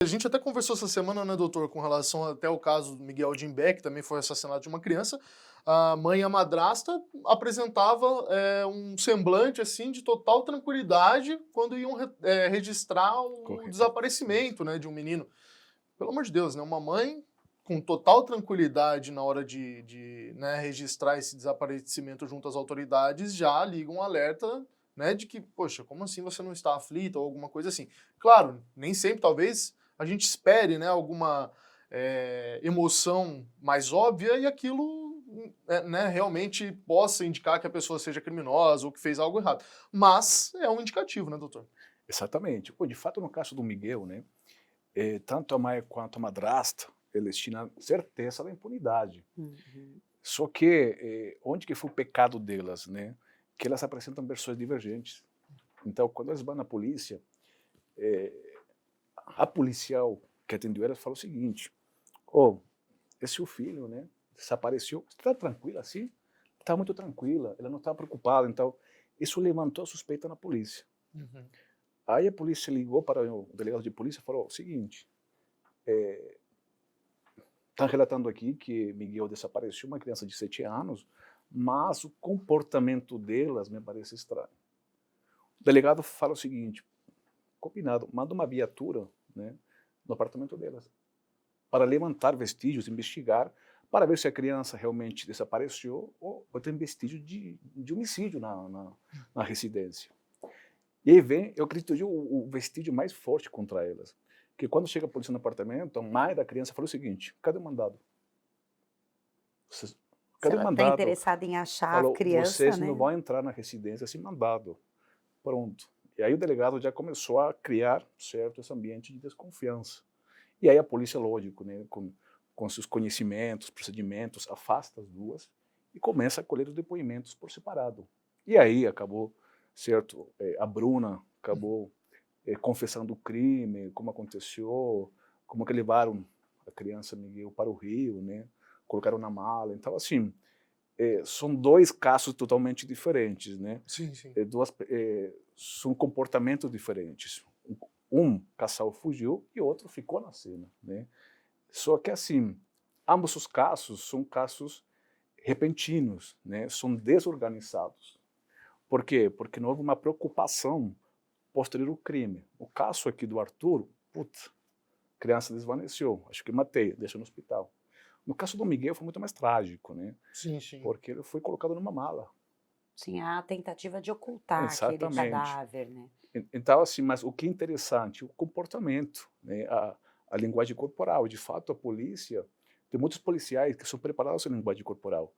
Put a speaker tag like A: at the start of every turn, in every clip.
A: A gente até conversou essa semana, né, doutor, com relação até o caso do Miguel Jimbé, que também foi assassinado de uma criança. A mãe e a madrasta apresentava um semblante assim de total tranquilidade quando iam registrar o
B: Correto. Isso.
A: desaparecimento, né, de um menino. Pelo amor de Deus, né, uma mãe com total tranquilidade na hora de registrar esse desaparecimento junto às autoridades já liga um alerta, né, de que, poxa, como assim você não está aflita ou alguma coisa assim. Claro, nem sempre, talvez, a gente espere, né, alguma emoção mais óbvia e aquilo, né, realmente possa indicar que a pessoa seja criminosa ou que fez algo errado. Mas é um indicativo, né, doutor?
B: Exatamente. Pô, de fato, no caso do Miguel, né, tanto a mãe quanto a madrasta, eles tinham certeza da impunidade.
C: Uhum.
B: Só que, onde que foi o pecado delas, né? Que elas apresentam versões divergentes. Então, quando elas vão na polícia, eh, a policial que atendeu elas falou o seguinte: "Oh, esse seu filho, né, desapareceu. Você está tranquila assim?" Estava muito tranquila, ela não estava preocupada. Então, isso levantou a suspeita na polícia.
A: Uhum.
B: Aí a polícia ligou para o delegado de polícia e falou o seguinte: "Estão relatando aqui que Miguel desapareceu, uma criança de 7 anos, mas o comportamento delas me parece estranho." O delegado fala o seguinte: "Combinado, manda uma viatura, né, no apartamento delas, para levantar vestígios, investigar, para ver se a criança realmente desapareceu ou tem vestígio de homicídio na residência." E aí vem, eu acredito, o vestígio mais forte contra elas. Que quando chega a polícia no apartamento, a mãe da criança falou o seguinte: "Cadê o mandado? Vocês-
C: Se
B: Cadê o
C: ela está
B: mandado?"
C: interessada em achar a
B: Falou:
C: criança,
B: "Vocês não
C: né.
B: vão entrar na residência sem mandado." Pronto. E aí o delegado já começou a criar, certo, esse ambiente de desconfiança. E aí a polícia, lógico, né, com seus conhecimentos, procedimentos, afasta as duas e começa a colher os depoimentos por separado. E aí acabou, certo, a Bruna acabou confessando o crime, como aconteceu, como que levaram a criança Miguel para o Rio, né, colocaram na mala. Então, assim, são dois casos totalmente diferentes, né,
A: Sim, sim.
B: são comportamentos diferentes. Um casal fugiu e outro ficou na cena, né. Só que assim, ambos os casos são casos repentinos, né, são desorganizados. Por quê? Porque não houve uma preocupação posterior ao crime. O caso aqui do Arthur, putz, criança desvaneceu, acho que matei, deixa no hospital. No caso do Miguel foi muito mais trágico, né,
A: Sim, sim.
B: porque ele foi colocado numa mala.
C: Sim, a tentativa de ocultar aquele
B: Exatamente.
C: cadáver, né.
B: Então, assim, mas o que é interessante, o comportamento, né, a linguagem corporal. De fato, a polícia, tem muitos policiais que são preparados em linguagem corporal.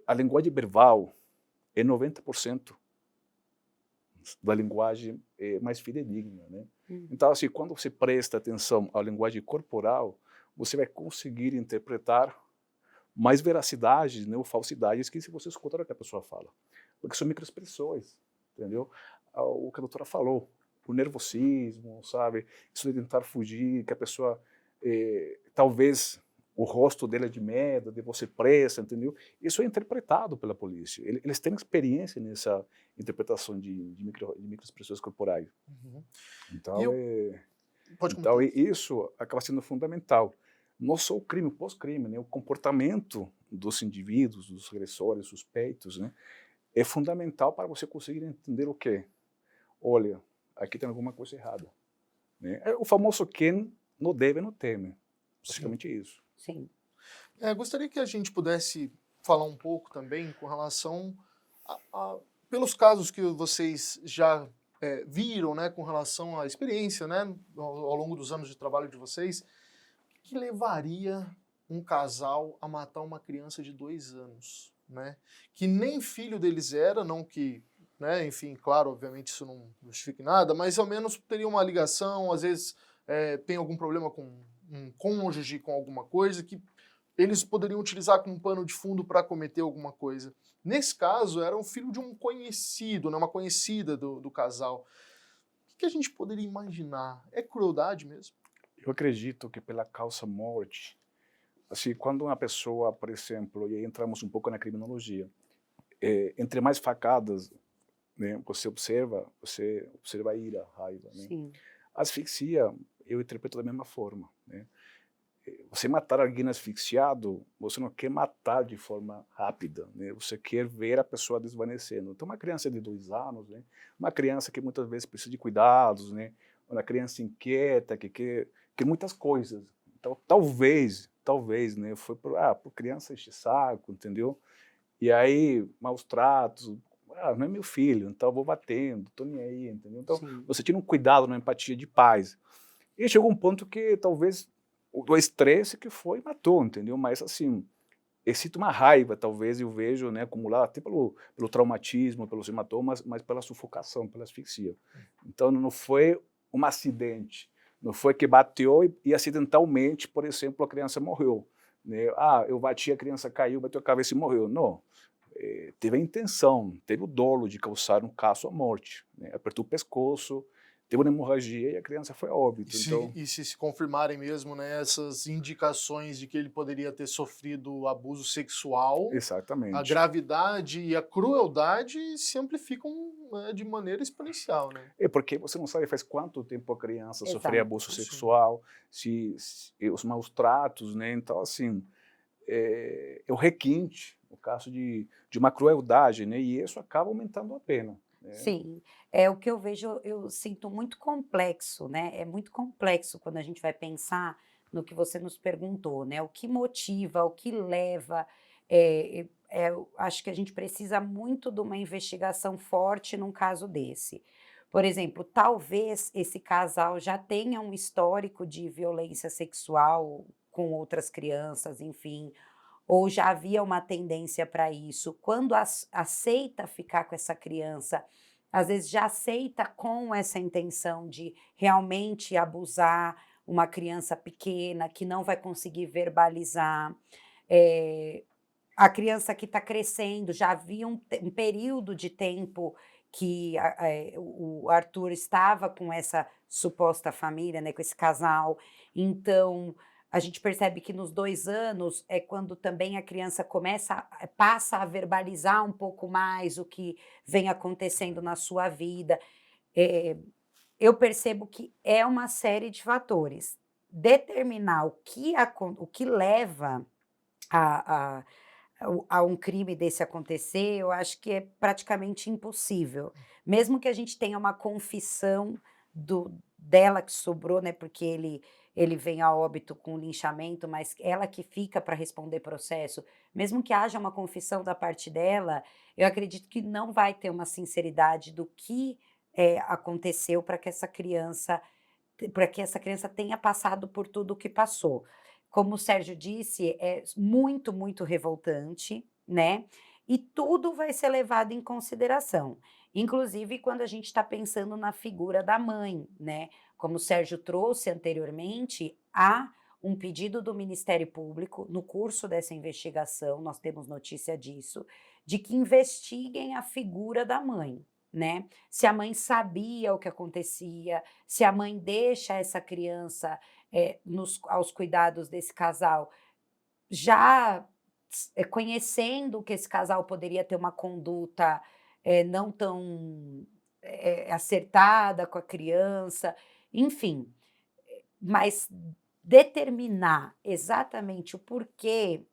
B: A linguagem verbal é 90% da linguagem mais fidedigna, né.
C: Hum.
B: Então, assim, quando você presta atenção à linguagem corporal, você vai conseguir interpretar mais veracidades, né, ou falsidades que se você escuta o que a pessoa fala. Porque são microexpressões, entendeu? O que a doutora falou, o nervosismo, sabe? Isso de tentar fugir, que a pessoa, talvez o rosto dele é de medo, de você presa, entendeu? Isso é interpretado pela polícia. Eles têm experiência nessa interpretação de microexpressões corporais.
A: Uhum. E
B: Então,
A: eu pode
B: então
A: comentar.
B: isso acaba sendo fundamental. Não só o crime, o pós-crime, né? O comportamento dos indivíduos, dos agressores, suspeitos, né? É fundamental para você conseguir entender o quê? Olha, aqui tem alguma coisa errada, né? É o famoso quem não deve, não teme.
A: Sim.
B: Basicamente isso.
C: Sim.
A: Gostaria que a gente pudesse falar um pouco também com relação pelos casos que vocês já viram, né, com relação à experiência, né, ao longo dos anos de trabalho de vocês, o que levaria um casal a matar uma criança de 2 anos, né, que nem filho deles era, não que, né, enfim, claro, obviamente isso não justifica nada, mas ao menos teria uma ligação, às vezes tem algum problema com um cônjuge, com alguma coisa que eles poderiam utilizar como pano de fundo para cometer alguma coisa. Nesse caso, era um filho de um conhecido, né, uma conhecida do casal. O que a gente poderia imaginar? É crueldade mesmo?
B: Eu acredito que pela causa morte, assim, quando uma pessoa, por exemplo, e aí entramos um pouco na criminologia, entre mais facadas, né, você observa a ira, a raiva, né?
C: Sim.
B: Asfixia eu interpreto da mesma forma, né? Você matar alguém asfixiado, você não quer matar de forma rápida, né? Você quer ver a pessoa desvanecendo. Então, uma criança de 2 anos, né? Uma criança que muitas vezes precisa de cuidados, né? Uma criança inquieta, que quer muitas coisas. Então, talvez, né? Foi por criança enche saco, entendeu? E aí, maus tratos, não é meu filho, então eu vou batendo, tô nem aí, entendeu? Então,
A: Sim.
B: você tira um cuidado, uma empatia de pais. E chegou um ponto que talvez o estresse que foi matou, entendeu? Mas assim, eu sinto uma raiva, talvez, eu vejo, né, acumular até pelo traumatismo, pelos hematomas, mas pela sufocação, pela asfixia. Então não foi um acidente, não foi que bateu e acidentalmente, por exemplo, a criança morreu, né? Eu bati, a criança caiu, bateu a cabeça e morreu. Não. Teve a intenção, teve o dolo de causar um caso à morte, né? Apertou o pescoço, teve uma hemorragia e a criança foi a óbito. Então,
A: E se confirmarem mesmo, né, essas indicações de que ele poderia ter sofrido abuso sexual, a
B: exatamente.
A: gravidade e a crueldade se amplificam, né, de maneira exponencial, né?
B: É porque você não sabe faz quanto tempo a criança sofreu
C: Exato.
B: abuso
A: Sim.
B: sexual, se os maus tratos, né? Então, assim, é o requinte, o caso de uma crueldade, né? E isso acaba aumentando a pena, né?
C: Sim, é o que eu vejo, eu sinto muito complexo, né? É muito complexo quando a gente vai pensar no que você nos perguntou, né? O que motiva, o que leva. Eu acho que a gente precisa muito de uma investigação forte num caso desse. Por exemplo, talvez esse casal já tenha um histórico de violência sexual com outras crianças, enfim, ou já havia uma tendência para isso. Quando aceita ficar com essa criança, às vezes já aceita com essa intenção de realmente abusar uma criança pequena que não vai conseguir verbalizar. A criança que está crescendo, já havia um período de tempo que o Arthur estava com essa suposta família, né, com esse casal. Então, a gente percebe que nos 2 anos é quando também a criança passa a verbalizar um pouco mais o que vem acontecendo na sua vida. Eh, eu percebo que é uma série de fatores. Determinar o que leva a a um crime desse acontecer, eu acho que é praticamente impossível. Mesmo que a gente tenha uma confissão dela que sobrou, né, porque ele vem a óbito com linchamento, mas ela que fica para responder processo, mesmo que haja uma confissão da parte dela, eu acredito que não vai ter uma sinceridade do que, aconteceu para que essa criança tenha passado por tudo o que passou. Como o Sérgio disse, é muito, muito revoltante, né? E tudo vai ser levado em consideração, inclusive quando a gente está pensando na figura da mãe, né? Como o Sérgio trouxe anteriormente, há um pedido do Ministério Público no curso dessa investigação, nós temos notícia disso, de que investiguem a figura da mãe, né? Se a mãe sabia o que acontecia, se a mãe deixa essa criança aos cuidados desse casal, já conhecendo que esse casal poderia ter uma conduta não tão acertada com a criança, enfim, mas determinar exatamente o porquê,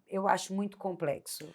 C: eu acho muito complexo.